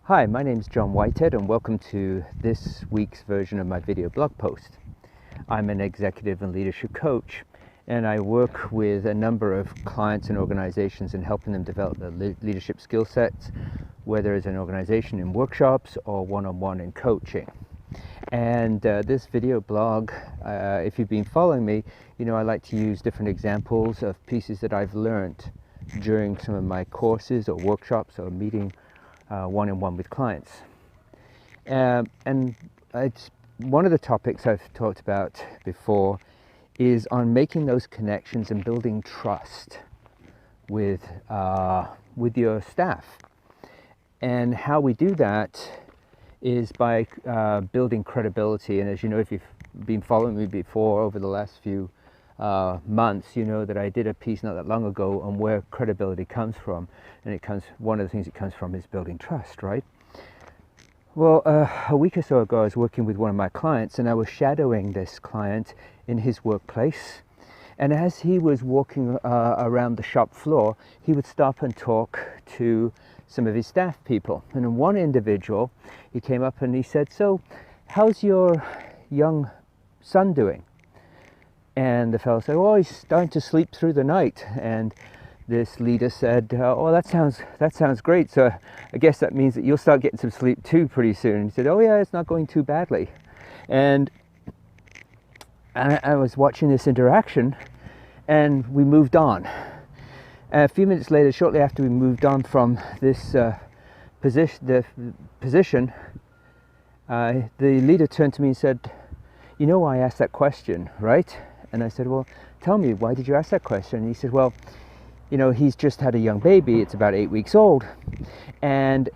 Hi, my name is John Whitehead and welcome to this week's version of my video blog post. I'm an executive and leadership coach and I work with a number of clients and organizations in helping them develop their leadership skill sets, whether it's an organization in workshops or one-on-one in coaching. And this video blog, if you've been following me, you know I like to use different examples of pieces that I've learned during some of my courses or workshops or meeting one-on-one with clients. And it's one of the topics I've talked about before is on making those connections and building trust with your staff. And how we do that is by building credibility. And as you know, if you've been following me before over the last few months, you know that I did a piece not that long ago on where credibility comes from, and one of the things it comes from is building trust, right? Well, a week or so ago I was working with one of my clients and I was shadowing this client in his workplace, and as he was walking around the shop floor, he would stop and talk to some of his staff people. And in one individual, he came up and he said, "So how's your young son doing?" And the fellow said, "Oh, he's starting to sleep through the night." And this leader said, "Oh, that sounds great. So I guess that means that you'll start getting some sleep too pretty soon." And he said, "Oh yeah, it's not going too badly." And I was watching this interaction and we moved on. A few minutes later, shortly after we moved on from this position, the leader turned to me and said, "You know why I asked that question, right?" And I said, "Well, tell me, why did you ask that question?" And he said, "Well, you know, he's just had a young baby. It's about 8 weeks old. And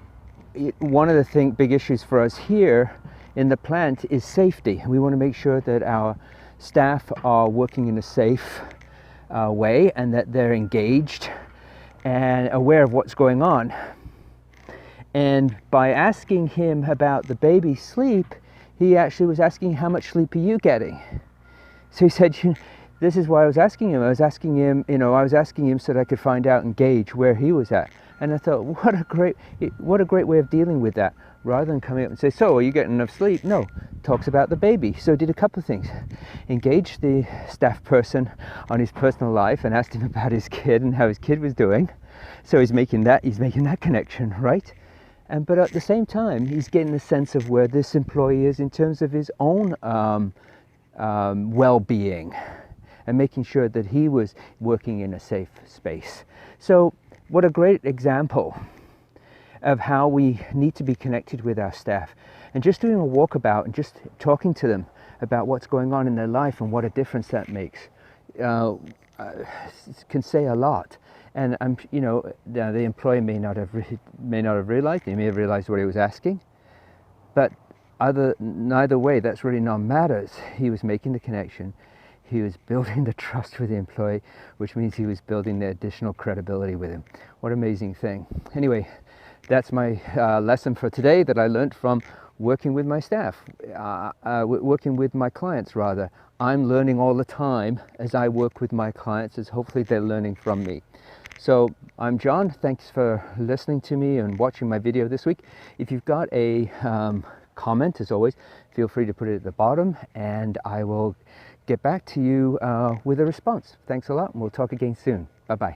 one of the big issues for us here in the plant is safety. We want to make sure that our staff are working in a safe way and that they're engaged and aware of what's going on." And by asking him about the baby's sleep, he actually was asking, "How much sleep are you getting?" So he said, "This is why I was asking him. I was asking him so that I could find out and gauge where he was at." And I thought, what a great way of dealing with that. Rather than coming up and say, "So, are you getting enough sleep?" No, talks about the baby. So did a couple of things. Engaged the staff person on his personal life and asked him about his kid and how his kid was doing. So he's making that connection, right? But at the same time, he's getting a sense of where this employee is in terms of his own well-being, and making sure that he was working in a safe space. So what a great example of how we need to be connected with our staff, and just doing a walkabout and just talking to them about what's going on in their life and what a difference that makes can say a lot. And the employee may not have realized. He may have realized what he was asking, but neither way, that's really non-matters. He was making the connection. He was building the trust with the employee, which means he was building the additional credibility with him. What an amazing thing. Anyway, that's my lesson for today that I learned from working with my staff, working with my clients rather. I'm learning all the time as I work with my clients, as hopefully they're learning from me. So I'm John. Thanks for listening to me and watching my video this week. If you've got a comment, as always, feel free to put it at the bottom and I will get back to you with a response. Thanks a lot, and we'll talk again soon. Bye-bye.